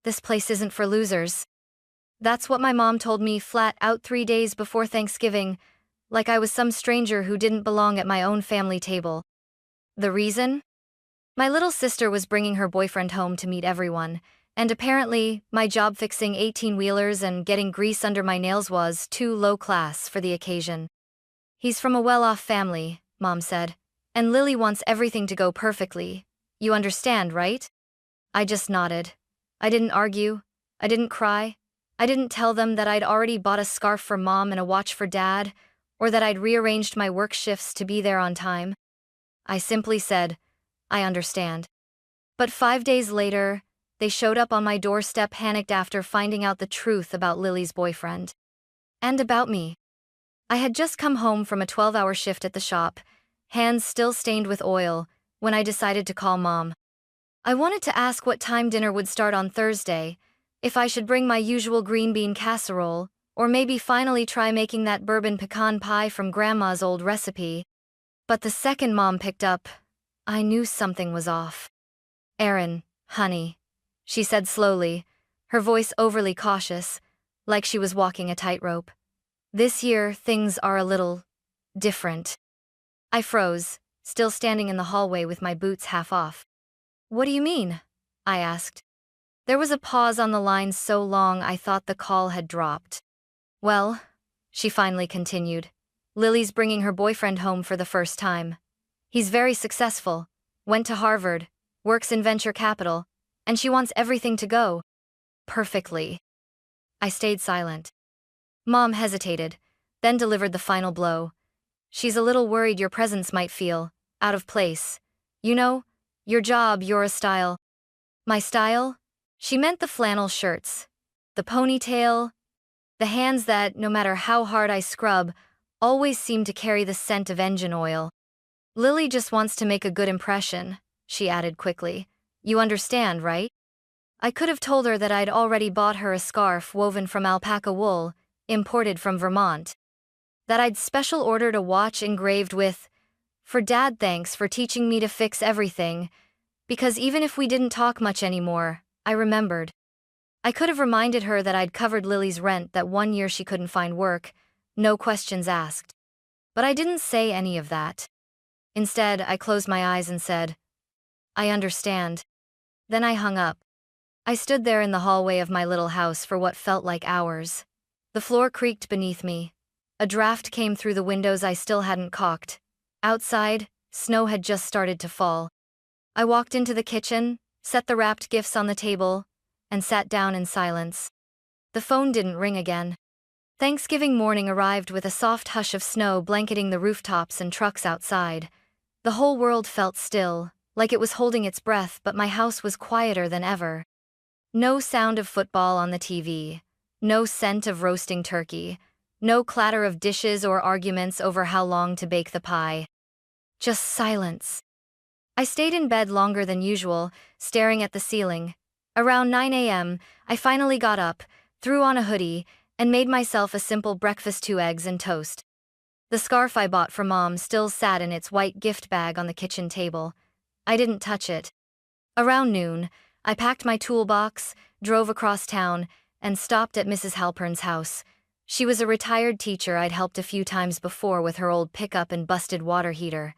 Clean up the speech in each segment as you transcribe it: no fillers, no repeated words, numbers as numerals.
This place isn't for losers." That's what my mom told me flat out 3 days before Thanksgiving, like I was some stranger who didn't belong at my own family table. The reason? My little sister was bringing her boyfriend home to meet everyone, and apparently, my job fixing 18-wheelers and getting grease under my nails was too low class for the occasion. "He's from a well-off family," Mom said, "and Lily wants everything to go perfectly. You understand, right?" I just nodded. I didn't argue. I didn't cry. I didn't tell them that I'd already bought a scarf for Mom and a watch for Dad, or that I'd rearranged my work shifts to be there on time. I simply said, "I understand." But 5 days later, they showed up on my doorstep panicked after finding out the truth about Lily's boyfriend. And about me. I had just come home from a 12-hour shift at the shop, hands still stained with oil, when I decided to call Mom. I wanted to ask what time dinner would start on Thursday, if I should bring my usual green bean casserole, or maybe finally try making that bourbon pecan pie from Grandma's old recipe. But the second Mom picked up, I knew something was off. "Erin, honey," she said slowly, her voice overly cautious, like she was walking a tightrope. "This year, things are a little different." I froze, still standing in the hallway with my boots half off. "What do you mean?" I asked. There was a pause on the line so long I thought the call had dropped. "Well," she finally continued, "Lily's bringing her boyfriend home for the first time. He's very successful, went to Harvard, works in venture capital, and she wants everything to go perfectly." I stayed silent. Mom hesitated, then delivered the final blow. "She's a little worried your presence might feel out of place. You know, your job, your style." My style? She meant the flannel shirts, the ponytail, the hands that, no matter how hard I scrub, always seem to carry the scent of engine oil. "Lily just wants to make a good impression," she added quickly. "You understand, right?" I could have told her that I'd already bought her a scarf woven from alpaca wool, imported from Vermont. That I'd special ordered a watch engraved with, "For Dad, thanks for teaching me to fix everything," because even if we didn't talk much anymore, I remembered. I could have reminded her that I'd covered Lily's rent that one year she couldn't find work, no questions asked. But I didn't say any of that. Instead, I closed my eyes and said, "I understand." Then I hung up. I stood there in the hallway of my little house for what felt like hours. The floor creaked beneath me. A draft came through the windows I still hadn't caulked. Outside, snow had just started to fall. I walked into the kitchen, set the wrapped gifts on the table, and sat down in silence. The phone didn't ring again. Thanksgiving morning arrived with a soft hush of snow blanketing the rooftops and trucks outside. The whole world felt still, like it was holding its breath, but my house was quieter than ever. No sound of football on the TV. No scent of roasting turkey. No clatter of dishes or arguments over how long to bake the pie. Just silence. I stayed in bed longer than usual, staring at the ceiling. Around 9 a.m., I finally got up, threw on a hoodie, and made myself a simple breakfast: 2 eggs and toast. The scarf I bought for Mom still sat in its white gift bag on the kitchen table. I didn't touch it. Around noon, I packed my toolbox, drove across town, and stopped at Mrs. Halpern's house. She was a retired teacher I'd helped a few times before with her old pickup and busted water heater.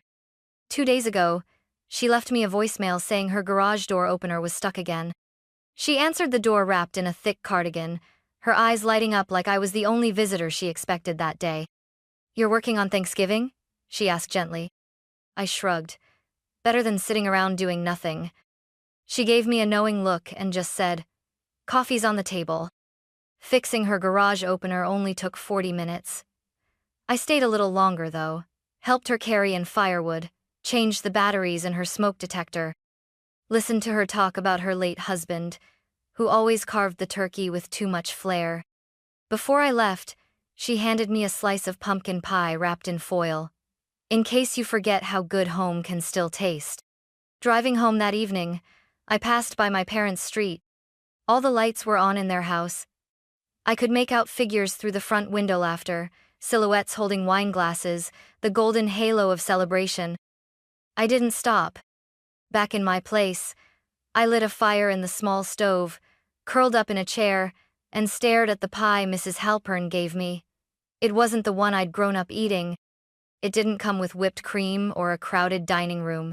2 days ago, she left me a voicemail saying her garage door opener was stuck again. She answered the door wrapped in a thick cardigan, her eyes lighting up like I was the only visitor she expected that day. "You're working on Thanksgiving?" she asked gently. I shrugged. Better than sitting around doing nothing. She gave me a knowing look and just said, "Coffee's on the table." Fixing her garage opener only took 40 minutes. I stayed a little longer though, helped her carry in firewood, changed the batteries in her smoke detector, listened to her talk about her late husband, who always carved the turkey with too much flair. Before I left, she handed me a slice of pumpkin pie wrapped in foil. "In case you forget how good home can still taste." Driving home that evening, I passed by my parents' street. All the lights were on in their house. I could make out figures through the front window, laughter, silhouettes holding wine glasses, the golden halo of celebration. I didn't stop. Back in my place, I lit a fire in the small stove, curled up in a chair, and stared at the pie Mrs. Halpern gave me. It wasn't the one I'd grown up eating. It didn't come with whipped cream or a crowded dining room.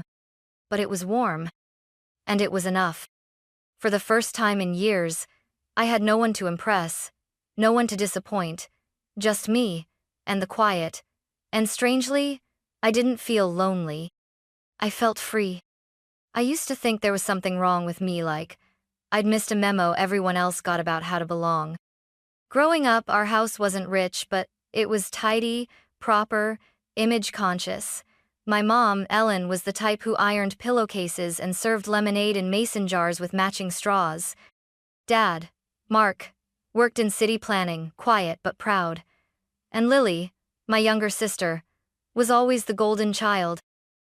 But it was warm. And it was enough. For the first time in years, I had no one to impress, no one to disappoint, just me, and the quiet. And strangely, I didn't feel lonely. I felt free. I used to think there was something wrong with me, like I'd missed a memo everyone else got about how to belong. Growing up, our house wasn't rich, but it was tidy, proper, image-conscious. My mom, Ellen, was the type who ironed pillowcases and served lemonade in mason jars with matching straws. Dad, Mark, worked in city planning, quiet but proud. And Lily, my younger sister, was always the golden child.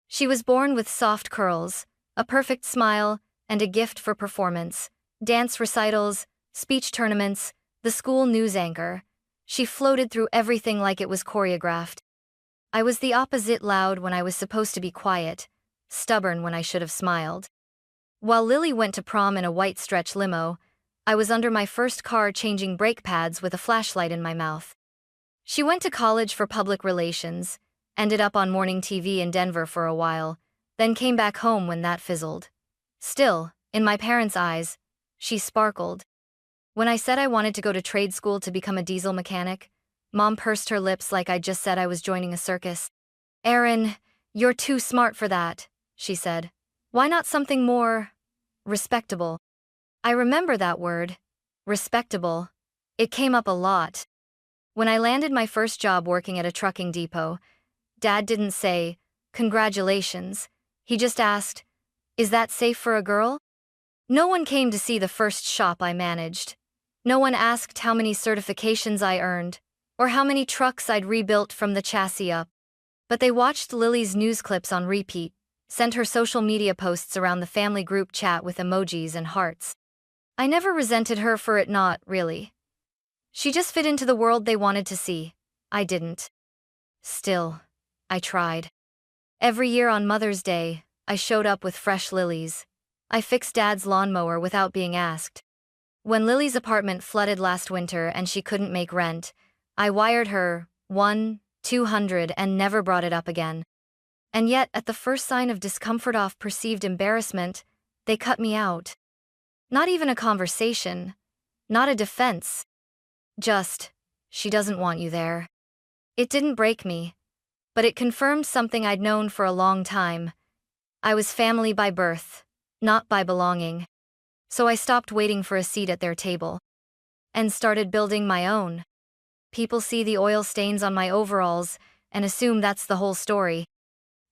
She was born with soft curls, a perfect smile, and a gift for performance. Dance recitals, speech tournaments, the school news anchor. She floated through everything like it was choreographed. I was the opposite, loud when I was supposed to be quiet, stubborn when I should have smiled. While Lily went to prom in a white stretch limo, I was under my first car changing brake pads with a flashlight in my mouth. She went to college for public relations, ended up on morning TV in Denver for a while, then came back home when that fizzled. Still, in my parents' eyes, she sparkled. When I said I wanted to go to trade school to become a diesel mechanic, Mom pursed her lips like I'd just said I was joining a circus. "Erin, you're too smart for that," she said. "Why not something more respectable?" I remember that word, respectable. It came up a lot. When I landed my first job working at a trucking depot, Dad didn't say, "Congratulations." He just asked, "Is that safe for a girl?" No one came to see the first shop I managed. No one asked how many certifications I earned, or how many trucks I'd rebuilt from the chassis up. But they watched Lily's news clips on repeat, sent her social media posts around the family group chat with emojis and hearts. I never resented her for it, not really. She just fit into the world they wanted to see. I didn't. Still, I tried. Every year on Mother's Day, I showed up with fresh lilies. I fixed Dad's lawnmower without being asked. When Lily's apartment flooded last winter and she couldn't make rent, I wired her $200 and never brought it up again. And yet, at the first sign of discomfort off perceived embarrassment, they cut me out. Not even a conversation, not a defense. Just, "She doesn't want you there." It didn't break me, but it confirmed something I'd known for a long time. I was family by birth, not by belonging. So I stopped waiting for a seat at their table and started building my own. People see the oil stains on my overalls and assume that's the whole story.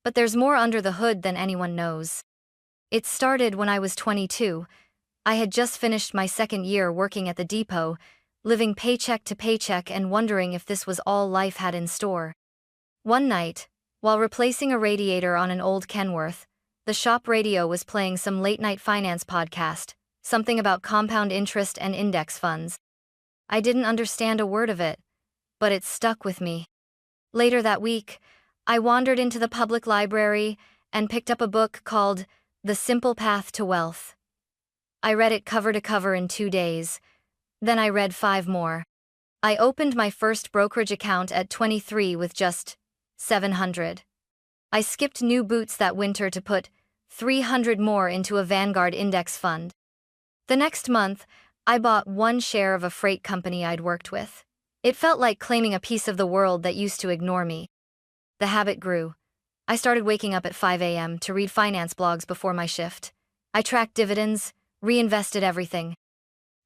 But there's more under the hood than anyone knows. It started when I was 22. I had just finished my second year working at the depot, living paycheck to paycheck and wondering if this was all life had in store. One night, while replacing a radiator on an old Kenworth, the shop radio was playing some late-night finance podcast, something about compound interest and index funds. I didn't understand a word of it, but it stuck with me. Later that week, I wandered into the public library and picked up a book called The Simple Path to Wealth. I read it cover to cover in 2 days. Then I read 5 more. I opened my first brokerage account at 23 with just $700. I skipped new boots that winter to put $300 more into a Vanguard index fund. The next month, I bought 1 share of a freight company I'd worked with. It felt like claiming a piece of the world that used to ignore me. The habit grew. I started waking up at 5 a.m. to read finance blogs before my shift. I tracked dividends, reinvested everything.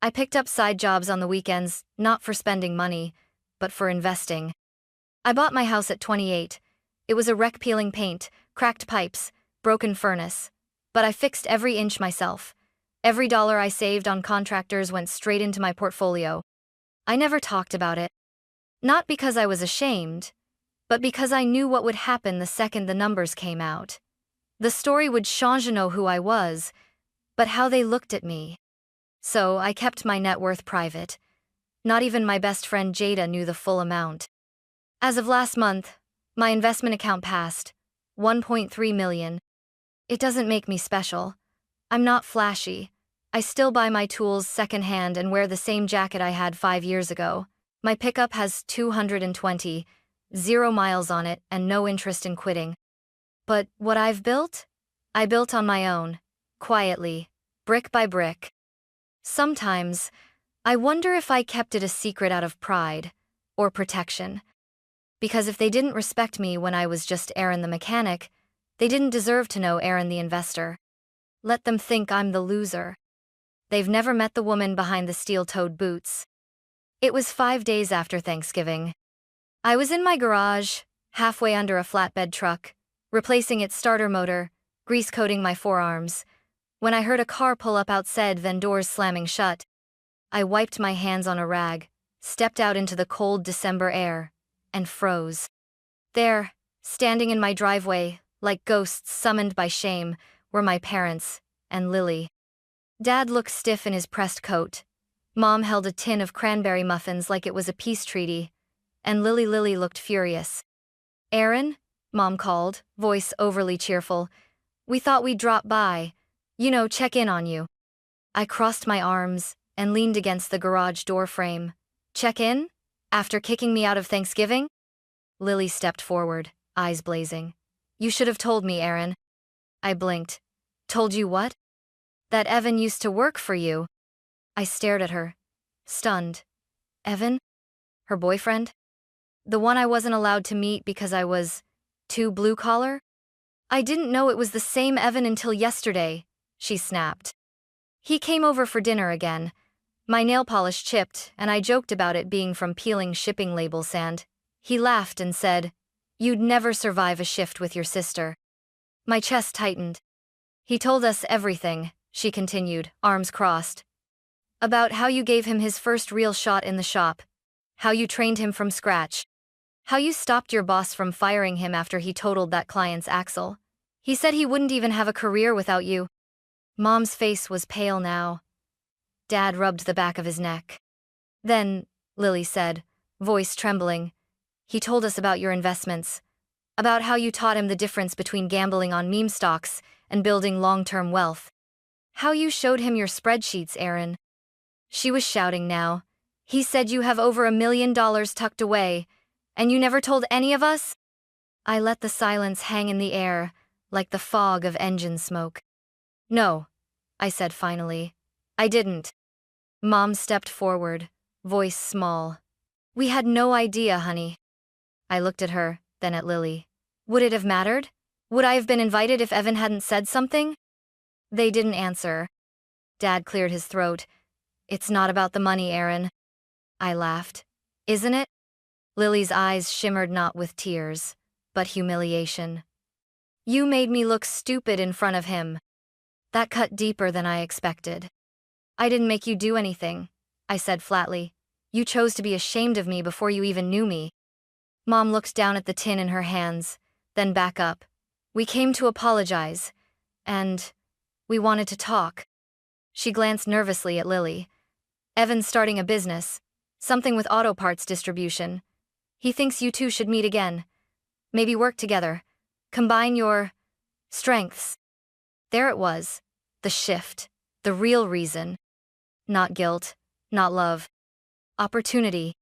I picked up side jobs on the weekends, not for spending money, but for investing. I bought my house at 28. It was a wreck, peeling paint, cracked pipes, broken furnace. But I fixed every inch myself. Every dollar I saved on contractors went straight into my portfolio. I never talked about it. Not because I was ashamed, but because I knew what would happen the second the numbers came out. The story would change who I was, but how they looked at me. So I kept my net worth private. Not even my best friend Jada knew the full amount. As of last month, my investment account passed $1.3 million. It doesn't make me special. I'm not flashy. I still buy my tools secondhand and wear the same jacket I had 5 years ago. My pickup has 220, 0 miles on it, and no interest in quitting. But what I've built? I built on my own, quietly, brick by brick. Sometimes, I wonder if I kept it a secret out of pride or protection. Because if they didn't respect me when I was just Aaron the mechanic, they didn't deserve to know Aaron the investor. Let them think I'm the loser. They've never met the woman behind the steel-toed boots. It was 5 days after Thanksgiving. I was in my garage, halfway under a flatbed truck, replacing its starter motor, grease-coating my forearms, when I heard a car pull up outside, then doors slamming shut. I wiped my hands on a rag, stepped out into the cold December air, and froze. There, standing in my driveway, like ghosts summoned by shame, were my parents and Lily. Dad looked stiff in his pressed coat. Mom held a tin of cranberry muffins like it was a peace treaty, and Lily looked furious. "Aaron," Mom called, voice overly cheerful. "We thought we'd drop by. Check in on you." I crossed my arms and leaned against the garage door frame. "Check in? After kicking me out of Thanksgiving?" Lily stepped forward, eyes blazing. "You should have told me, Aaron." I blinked. "Told you what?" "That Evan used to work for you." I stared at her, stunned. Evan? Her boyfriend? The one I wasn't allowed to meet because I was too blue-collar? "I didn't know it was the same Evan until yesterday," she snapped. "He came over for dinner again. My nail polish chipped, and I joked about it being from peeling shipping label sand. He laughed and said, 'You'd never survive a shift with your sister.'" My chest tightened. "He told us everything," she continued, arms crossed. "About how you gave him his first real shot in the shop. How you trained him from scratch. How you stopped your boss from firing him after he totaled that client's axle. He said he wouldn't even have a career without you." Mom's face was pale now. Dad rubbed the back of his neck. "Then," Lily said, voice trembling, "he told us about your investments. About how you taught him the difference between gambling on meme stocks and building long-term wealth. How you showed him your spreadsheets, Aaron." She was shouting now. "He said you have over $1 million tucked away, and you never told any of us?" I let the silence hang in the air, like the fog of engine smoke. "No," I said finally. "I didn't." Mom stepped forward, voice small. "We had no idea, honey." I looked at her, then at Lily. Would it have mattered? Would I have been invited if Evan hadn't said something? They didn't answer. Dad cleared his throat. "It's not about the money, Aaron." I laughed. "Isn't it?" Lily's eyes shimmered not with tears, but humiliation. "You made me look stupid in front of him." That cut deeper than I expected. "I didn't make you do anything," I said flatly. "You chose to be ashamed of me before you even knew me." Mom looked down at the tin in her hands, then back up. "We came to apologize, and we wanted to talk." She glanced nervously at Lily. "Evan's starting a business, something with auto parts distribution. He thinks you two should meet again. Maybe work together. Combine your strengths." There it was, the shift, the real reason. Not guilt, not love. Opportunity.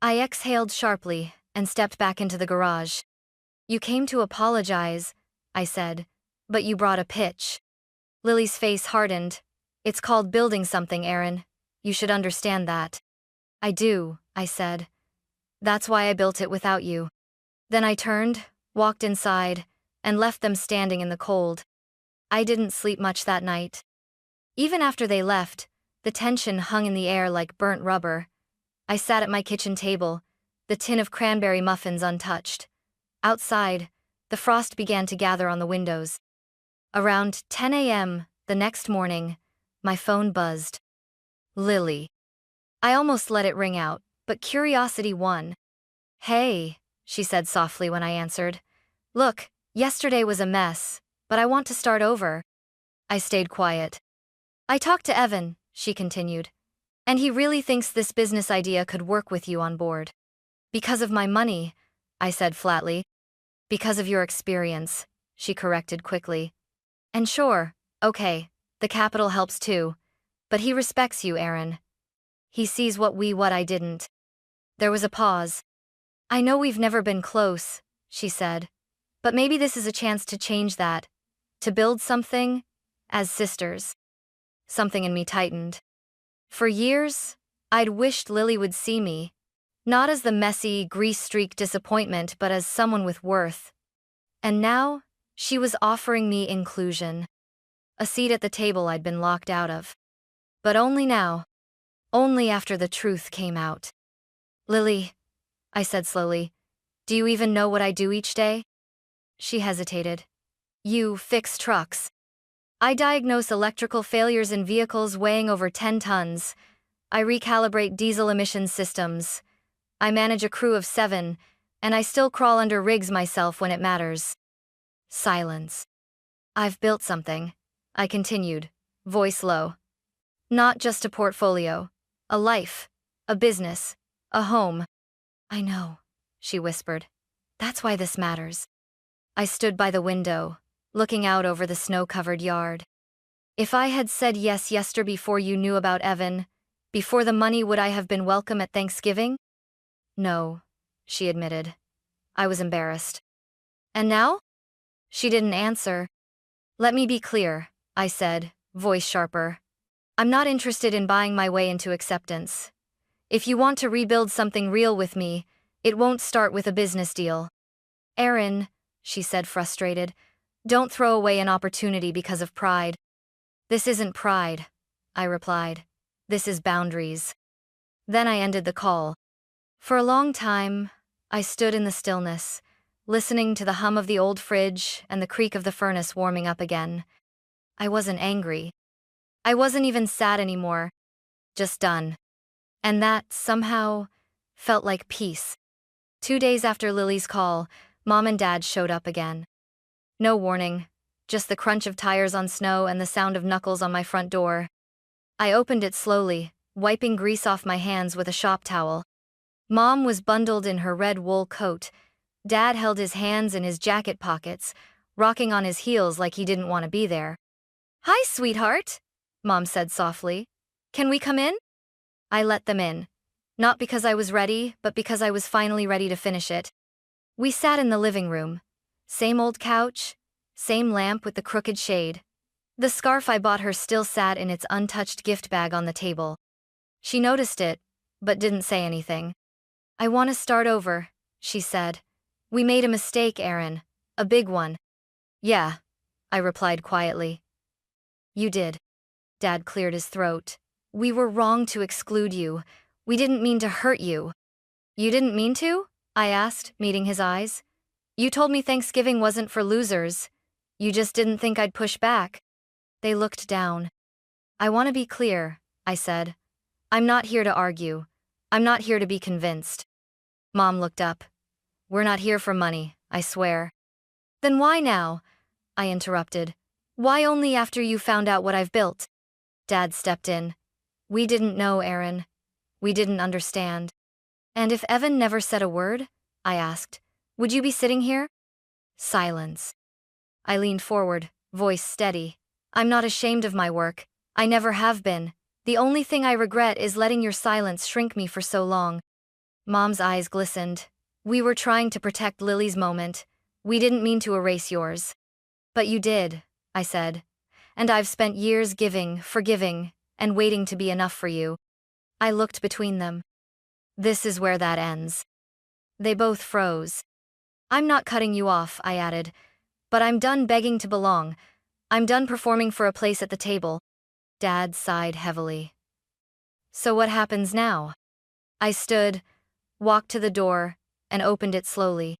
I exhaled sharply and stepped back into the garage. "You came to apologize," I said, "but you brought a pitch." Lily's face hardened. "It's called building something, Aaron. You should understand that." "I do," I said. "That's why I built it without you." Then I turned, walked inside, and left them standing in the cold. I didn't sleep much that night. Even after they left, the tension hung in the air like burnt rubber. I sat at my kitchen table, the tin of cranberry muffins untouched. Outside, the frost began to gather on the windows. Around 10 a.m. the next morning, my phone buzzed. Lily. I almost let it ring out, but curiosity won. "Hey," she said softly when I answered. "Look, yesterday was a mess, but I want to start over." I stayed quiet. "I talked to Evan," she continued, "and he really thinks this business idea could work with you on board." "Because of my money," I said flatly. "Because of your experience," she corrected quickly. "And sure, okay, the capital helps too. But he respects you, Aaron. He sees what I didn't. There was a pause. I know we've never been close, she said. But maybe this is a chance to change that. To build something, as sisters. Something in me tightened. For years, I'd wished Lily would see me. Not as the messy, grease-streaked disappointment, but as someone with worth. And now, she was offering me inclusion. A seat at the table I'd been locked out of. But only now. Only after the truth came out. Lily, I said slowly, do you even know what I do each day? She hesitated. You fix trucks. I diagnose electrical failures in vehicles weighing over 10 tons. I recalibrate diesel emission systems. I manage a crew of 7, and I still crawl under rigs myself when it matters. Silence. I've built something, I continued, voice low. Not just a portfolio. A life. A business. A home. I know, she whispered. That's why this matters. I stood by the window, looking out over the snow-covered yard. If I had said yes yesterday before you knew about Evan, before the money, would I have been welcome at Thanksgiving? No, she admitted. I was embarrassed. And now? She didn't answer. Let me be clear, I said, voice sharper. I'm not interested in buying my way into acceptance. If you want to rebuild something real with me, it won't start with a business deal. Aaron, she said, frustrated, don't throw away an opportunity because of pride. This isn't pride, I replied. This is boundaries. Then I ended the call. For a long time, I stood in the stillness, listening to the hum of the old fridge and the creak of the furnace warming up again. I wasn't angry. I wasn't even sad anymore. Just done. And that, somehow, felt like peace. 2 days after Lily's call, Mom and Dad showed up again. No warning, just the crunch of tires on snow and the sound of knuckles on my front door. I opened it slowly, wiping grease off my hands with a shop towel. Mom was bundled in her red wool coat. Dad held his hands in his jacket pockets, rocking on his heels like he didn't want to be there. Hi, sweetheart, Mom said softly. Can we come in? I let them in. Not because I was ready, but because I was finally ready to finish it. We sat in the living room. Same old couch, same lamp with the crooked shade. The scarf I bought her still sat in its untouched gift bag on the table. She noticed it, but didn't say anything. I want to start over, she said. We made a mistake, Aaron. A big one. Yeah, I replied quietly. You did. Dad cleared his throat. We were wrong to exclude you. We didn't mean to hurt you. You didn't mean to? I asked, meeting his eyes. You told me Thanksgiving wasn't for losers. You just didn't think I'd push back. They looked down. I want to be clear, I said. I'm not here to argue. I'm not here to be convinced. Mom looked up. We're not here for money, I swear. Then why now? I interrupted. Why only after you found out what I've built? Dad stepped in. We didn't know, Aaron. We didn't understand. And if Evan never said a word, I asked, would you be sitting here? Silence. I leaned forward, voice steady. I'm not ashamed of my work. I never have been. The only thing I regret is letting your silence shrink me for so long. Mom's eyes glistened. We were trying to protect Lily's moment. We didn't mean to erase yours. But you did, I said. And I've spent years giving, forgiving, and waiting to be enough for you. I looked between them. This is where that ends. They both froze. I'm not cutting you off, I added. But I'm done begging to belong. I'm done performing for a place at the table. Dad sighed heavily. So what happens now? I stood, walked to the door, and opened it slowly.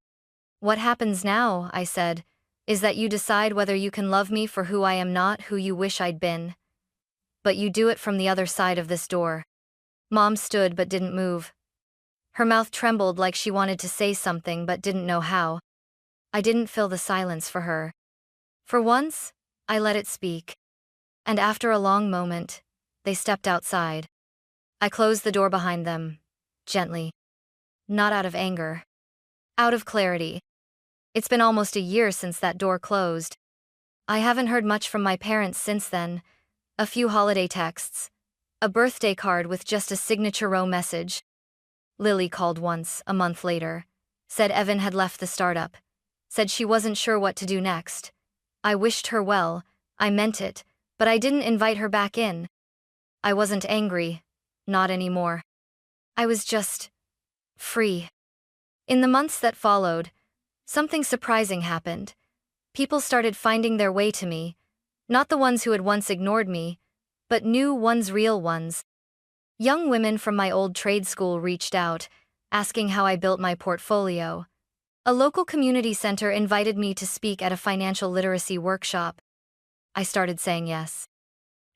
What happens now, I said, is that you decide whether you can love me for who I am, not who you wish I'd been. But you do it from the other side of this door. Mom stood but didn't move. Her mouth trembled like she wanted to say something but didn't know how. I didn't fill the silence for her. For once, I let it speak. And after a long moment, they stepped outside. I closed the door behind them, gently. Not out of anger. Out of clarity. It's been almost a year since that door closed. I haven't heard much from my parents since then. A few holiday texts, A birthday card with just a signature row message. Lily called once, a month later. Said Evan had left the startup. Said she wasn't sure what to do next. I wished her well, I meant it, but I didn't invite her back in. I wasn't angry. Not anymore. I was just free. In the months that followed, something surprising happened. People started finding their way to me, not the ones who had once ignored me, but new ones, real ones. Young women from my old trade school reached out, asking how I built my portfolio. A local community center invited me to speak at a financial literacy workshop. I started saying yes.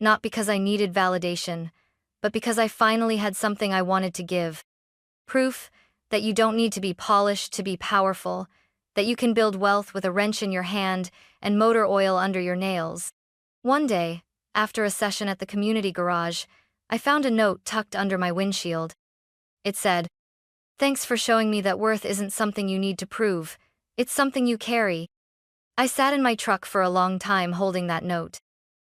Not because I needed validation, but because I finally had something I wanted to give. Proof that you don't need to be polished to be powerful, that you can build wealth with a wrench in your hand and motor oil under your nails. One day, after a session at the community garage, I found a note tucked under my windshield. It said, "Thanks for showing me that worth isn't something you need to prove, it's something you carry." I sat in my truck for a long time holding that note.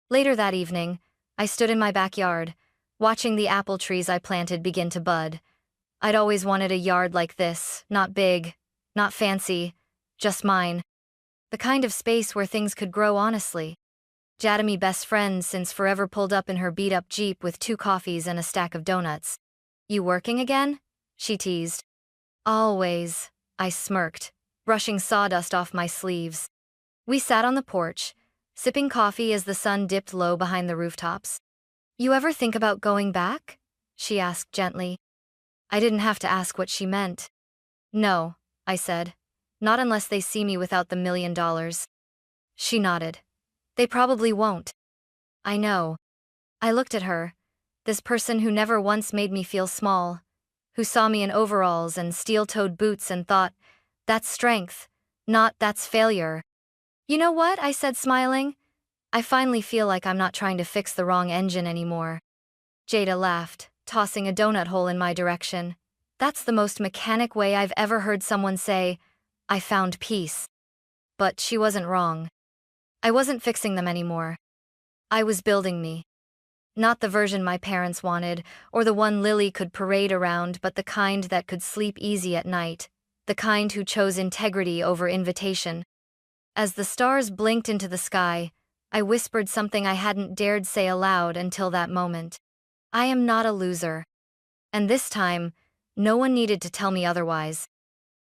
Later that evening, I stood in my backyard, watching the apple trees I planted begin to bud. I'd always wanted a yard like this, not big, not fancy, just mine. The kind of space where things could grow honestly. Jadamy, best friend since forever, pulled up in her beat-up Jeep with 2 coffees and a stack of donuts. "You working again?" she teased. "Always," I smirked, brushing sawdust off my sleeves. We sat on the porch, sipping coffee as the sun dipped low behind the rooftops. "You ever think about going back?" she asked gently. I didn't have to ask what she meant. "No," I said. "Not unless they see me without the $1 million. She nodded. "They probably won't." I know. I looked at her, this person who never once made me feel small, who saw me in overalls and steel-toed boots and thought, "That's strength, not that's failure." "You know what?" I said, smiling. "I finally feel like I'm not trying to fix the wrong engine anymore." Jada laughed, tossing a donut hole in my direction. "That's the most mechanic way I've ever heard someone say, 'I found peace.'" But she wasn't wrong. I wasn't fixing them anymore. I was building me. Not the version my parents wanted, or the one Lily could parade around, but the kind that could sleep easy at night, the kind who chose integrity over invitation. As the stars blinked into the sky, I whispered something I hadn't dared say aloud until that moment. I am not a loser. And this time, no one needed to tell me otherwise.